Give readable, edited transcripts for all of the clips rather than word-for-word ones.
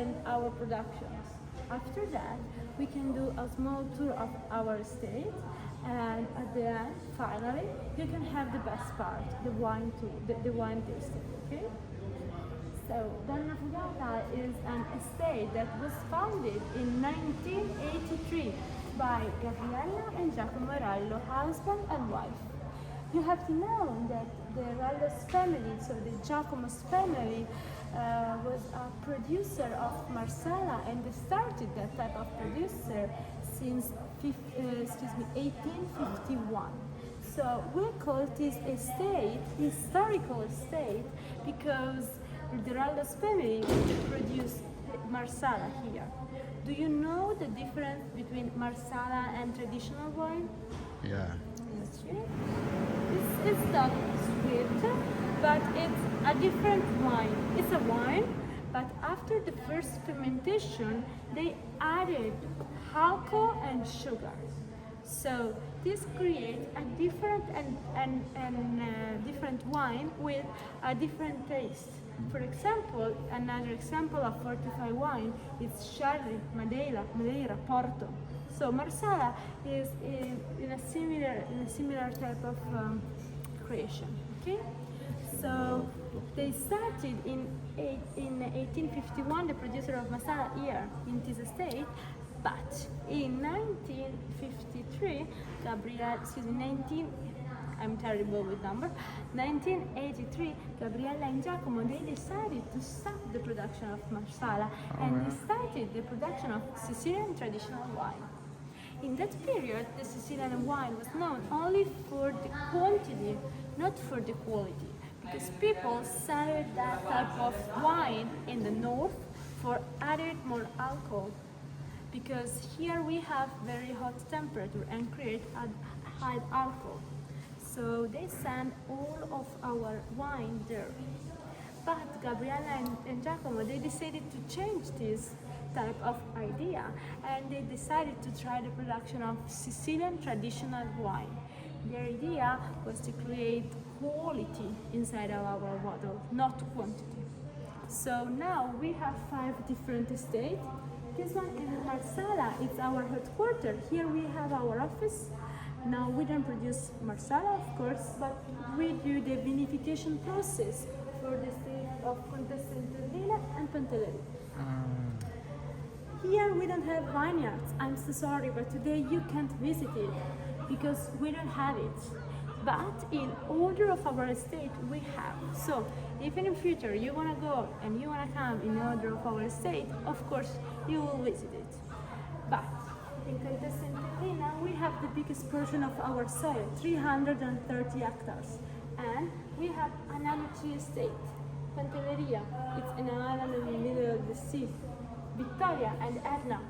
and our productions. After that, we can do a small tour of our estate, and at the end, finally, you can have the best part, the wine tour, the wine tasting. Okay? So, Donnafugata is an estate that was founded in 1983 by Gabriella and Giacomo Nerello, husband and wife. You have to know that the Nerello's family, so the Giacomo's family, was a producer of Marsala, and they started that type of producer since 1851. So we call this estate historical estate because the Nerello's family produced Marsala here. Do you know the difference between Marsala and traditional wine? Yeah. It's not sweet, but it's a different wine. It's a wine, but after the first fermentation, they added alcohol and sugar. So this creates a different different wine with a different taste. For example, another example of fortified wine is Sherry, Madeira, Porto. So Marsala is in a similar type of creation. Okay, so they started in 1851 the producer of Marsala here in this estate, but in 1953, I'm terrible with numbers. 1983, Gabriella and Giacomo, they decided to stop the production of Marsala and they started the production of Sicilian traditional wine. In that period, the Sicilian wine was known only for the quantity, not for the quality, because people started that type of wine in the north for added more alcohol, because here we have very hot temperature and create a high alcohol. So they send all of our wine there. But Gabriella and Giacomo, they decided to change this type of idea, and they decided to try the production of Sicilian traditional wine. Their idea was to create quality inside of our bottle, not quantity. So now we have 5 different estates. This one in Marsala, it's our headquarters. Here we have our office. Now we don't produce Marsala, of course, but we do the vinification process for the state of Contessa Entellina and Pantelleria. Here we don't have vineyards. I'm so sorry, but today you can't visit it because we don't have it. But in order of our estate, we have. So if in the future you want to go and you want to come in order of our estate, of course you will visit it. But in Contessa Entellina, we have the biggest portion of our soil, 330 hectares. And we have another 3 estates. Pantelleria, it's an island in the middle of the sea. Vittoria and Etna.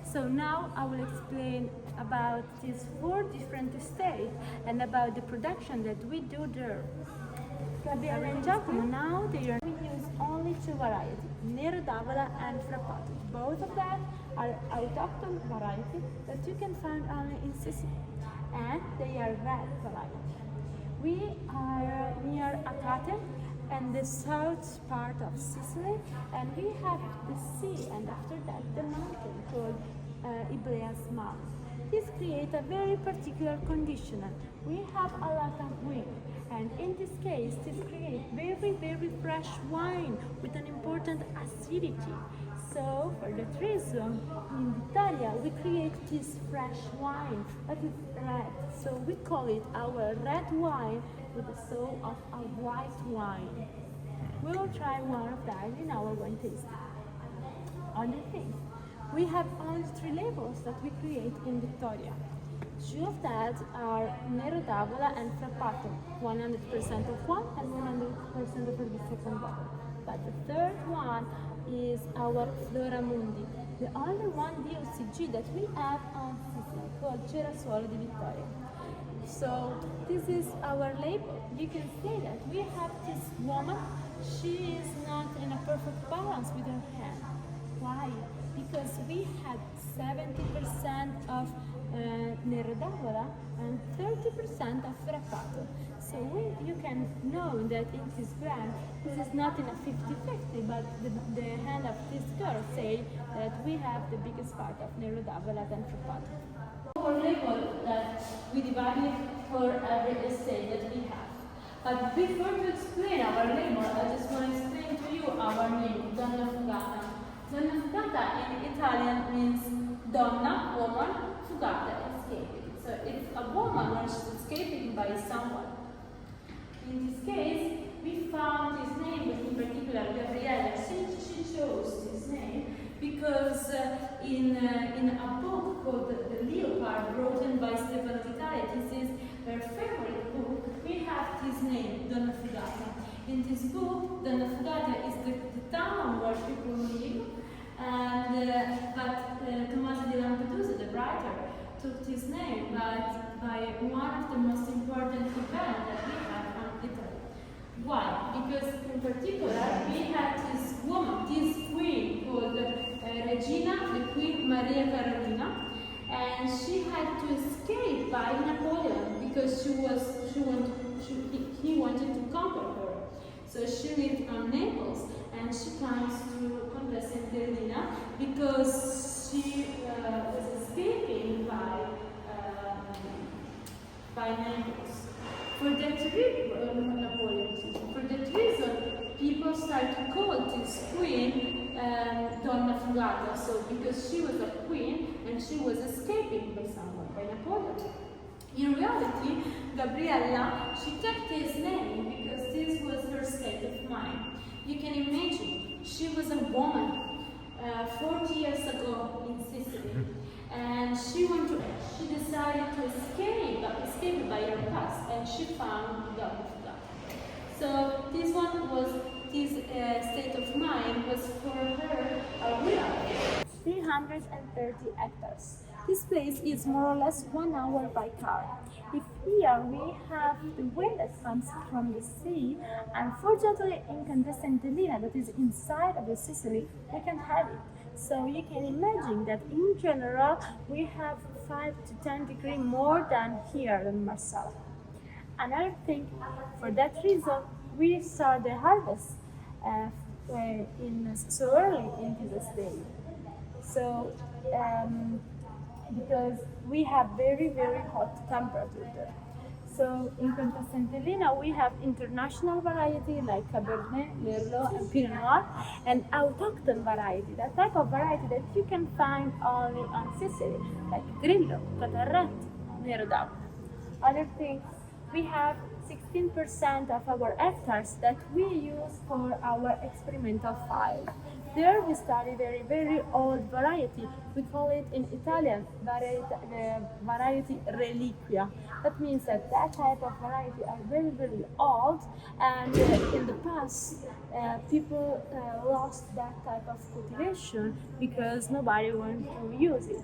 So now I will explain about these 4 different estates and about the production that we do there. Gabriella and Giacomo, now we use only 2 varieties, Nero d'Avola and Frappato. Both of them are autochthon varieties that you can find only in Sicily, and they are red varieties. We are near Acate and the south part of Sicily, and we have the sea, and after that the mountain called Iberia's Mount. This creates a very particular condition. We have a lot of wind, and in this case this creates very fresh wine with an important acidity. So for that reason, in Vittoria we create this fresh wine that is red. So we call it our red wine with the soul of a white wine. We will try one of that in our wine tasting. Other things, we have only 3 labels that we create in Vittoria. 2 of that are Nero d'Avola and Frappato, 100% of one and 100% of the second bottle. But the third one is our Flora Mundi, the only one DOCG that we have on Sicily, called Cerasuolo di Vittoria. So this is our label. You can see that we have this woman. She is not in a perfect balance with her hand. Why? because we had 70% of Nero and 30% of Frappato. So you can know that in this brand, this is not in a 50-50, but the hand of this girl say that we have the biggest part of Nero than Frappato. Our label that we divided for every estate that we have. But before to explain our label, I just want to explain to you our name, Donnafugata. Donnafugata in Italian means donna, woman, fugata, escaping. So it's a woman when she's escaping by someone. In this case, we found his name, but in particular Gabriella. She chose this name because in a book called The Leopard, written by Stefano d'Italia, this is her favorite book, we have his name, Donnafugata. In this book, Donnafugata is the town where people live, and but Tommaso di Lampedusa, the writer, took his name by one of the most important events that we have in Italy. Why? Because in particular, we had this woman, this queen called Regina, the Queen Maria Carolina, and she had to escape by Napoleon because he wanted to conquer her. So she lived on Naples, and she comes to Contessa Entellina because she was escaping by Naples. For that reason, people start to call this queen Donnafugata. So because she was a queen and she was escaping by someone, by Napoleon. In reality, Gabriella, she took this name because this was her state of mind. You can imagine, she was a woman 40 years ago in Sicily, and she decided to escape by her past, and she found Donnafugata. So this state of mind was for her a real 330 hectares. This place is more or less 1 hour by car. If here we have the wind that comes from the sea, unfortunately in Contessa Entellina, that is inside of the Sicily, we can have it. So you can imagine that in general we have 5 to 10 degrees more than here in Marsala. Another thing, for that reason, we start the harvest so early into this day. So because we have very, very hot temperature there. So in Contessa Entellina we have international variety like Cabernet, Merlot and Pinot Noir, and autochthon variety, that type of variety that you can find only on Sicily, like Grillo, Catarrette, Nero. Other things, we have 16% of our hectares that we use for our experimental file. There we study very, very old variety. We call it in Italian variety reliquia. That means that type of variety are very, very old, and in the past people lost that type of cultivation because nobody wanted to use it.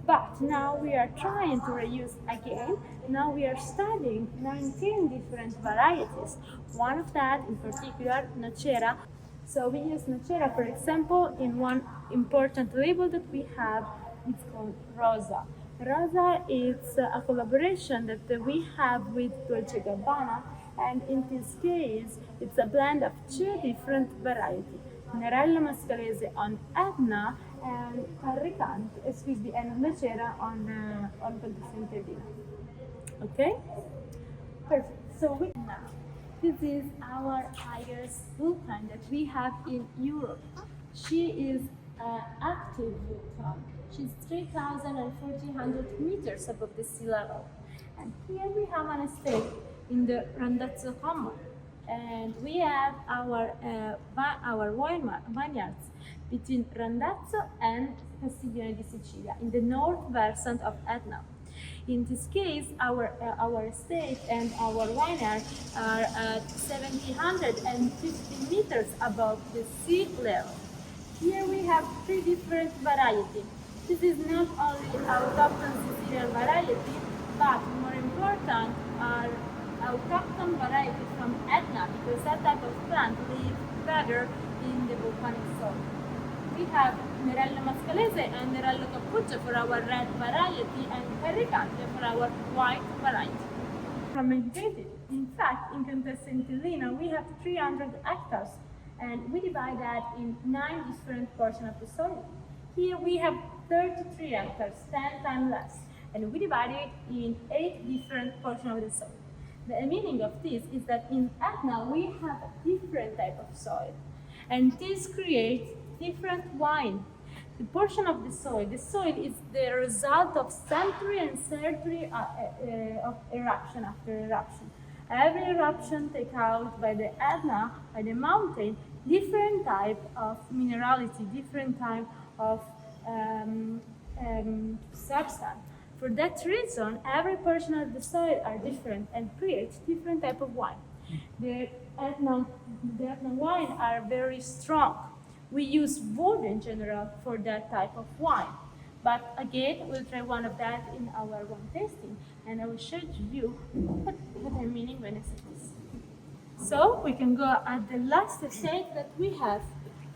But now we are trying to reuse again. Now we are studying 19 different varieties. One of that, in particular, Nocera. So we use Nocera, for example, in one important label that we have. It's called Rosa. Rosa is a collaboration that we have with Dolce Gabbana, and in this case, it's a blend of 2 different varieties. Nerello Mascalese on Etna and and Nocera on Contessa Entellina. Okay? Perfect. So this is our highest vulcan that we have in Europe. She is an active vulcan. She's 3,400 meters above the sea level. And here we have an estate in the Randazzo commune. And we have our vineyards between Randazzo and Castiglione di Sicilia in the north versant of Etna. In this case, our estate and our vineyard are at 750 meters above the sea level. Here we have 3 different varieties. This is not only autochthon Sicilian variety, but more important are autochthon variety from Etna, because that type of plant lives better in the volcanic soil. We have Nerello Mascalese and Nerello for our red variety, and Perricante for our white variety. Fragmented. In fact, in Contessa Entellina, we have 300 hectares, and we divide that in 9 different portions of the soil. Here we have 33 hectares, 10 times less, and we divide it in 8 different portions of the soil. The meaning of this is that in Etna we have a different type of soil, and this creates different wine. The portion of the soil is the result of century and century of eruption after eruption. Every eruption take out by the Etna, by the mountain, different type of minerality, different type of substance. For that reason, every portion of the soil are different and creates different type of wine. The Etna wine are very strong. We use wood in general for that type of wine. But again, we'll try one of that in our wine tasting, and I will show you what I'm meaning when I say this. So we can go at the last stage that we have,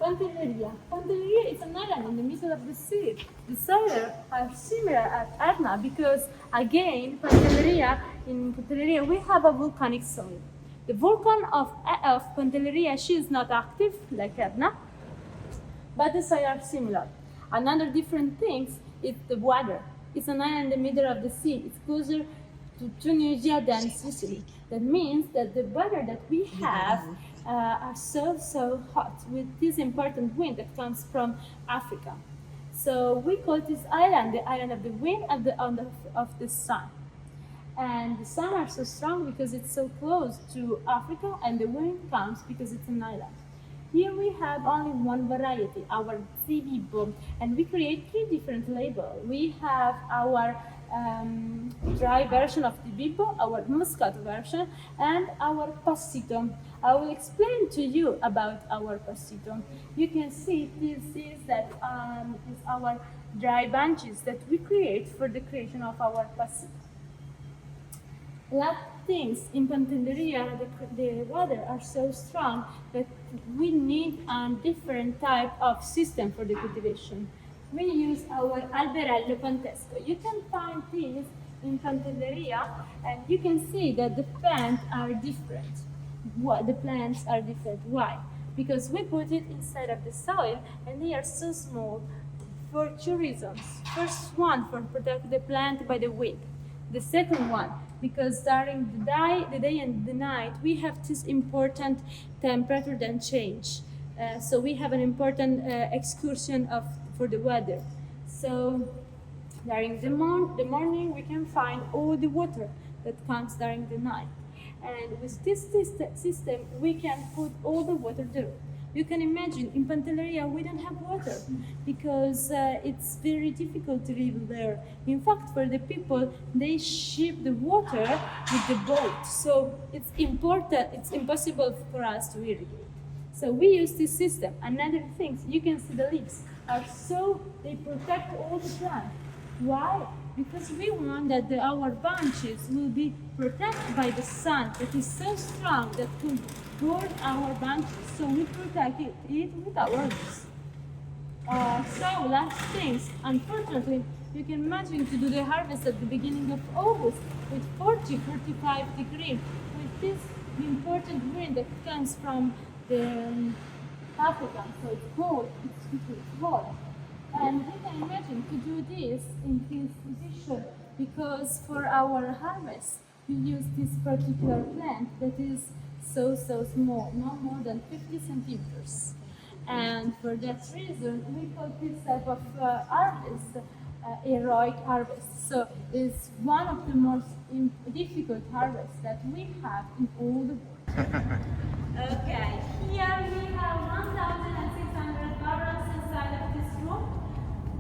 Pantelleria. Pantelleria is an island in the middle of the sea. The soil are similar at Etna because, again, in Pantelleria we have a volcanic soil. The volcano of Pantelleria, she is not active like Etna, but the soil are similar. Another different thing is the weather. It's an island in the middle of the sea. It's closer to Tunisia than Sicily. That means that the weather that we have are so hot with this important wind that comes from Africa. So we call this island the island of the wind and of the sun. And the sun are so strong because it's so close to Africa, and the wind comes because it's an island. Here we have only one variety, our Bibbo, and we create 3 different labels. We have our dry version of the Bibbo, our Muscat version, and our Passito. I will explain to you about our Passito. You can see this is our dry bunches that we create for the creation of our Passito. Last things in Pantelleria, the weather are so strong that we need a different type of system for the cultivation. We use our alberello pantesco. You can find this in Pantelleria, and you can see that the plants are different. Why? Because we put it inside of the soil, and they are so small for 2 reasons. First one, for protect the plant by the wind. The second one, because during the day and the night, we have this important temperature that change. So we have an important excursion for the weather. So during the morning, we can find all the water that comes during the night. And with this system, we can put all the water there. You can imagine, in Pantelleria we don't have water because it's very difficult to live there. In fact, for the people, they ship the water with the boat. So it's impossible for us to irrigate. So we use this system. Another thing, you can see the leaves are they protect all the plants. Why? Because we want that our bunches will be protected by the sun that is so strong that could burn our bunches. So we protect it with our leaves. So last things, unfortunately, you can imagine to do the harvest at the beginning of August with 40-45 degrees, with this important wind that comes from the Africa. So it's cold, it's hot. And we can imagine to do this in this position because for our harvest we use this particular plant that is so small, no more than 50 centimeters. And for that reason we call this type of harvest heroic harvest. So it's one of the most difficult harvests that we have in all the world. Okay, here we have 1,600 barrels inside of this room.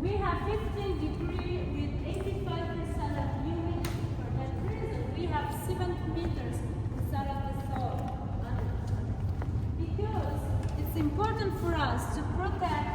We have 15 degrees with 85% of humidity. For that reason, we have 7 meters inside of the soil. Because it's important for us to protect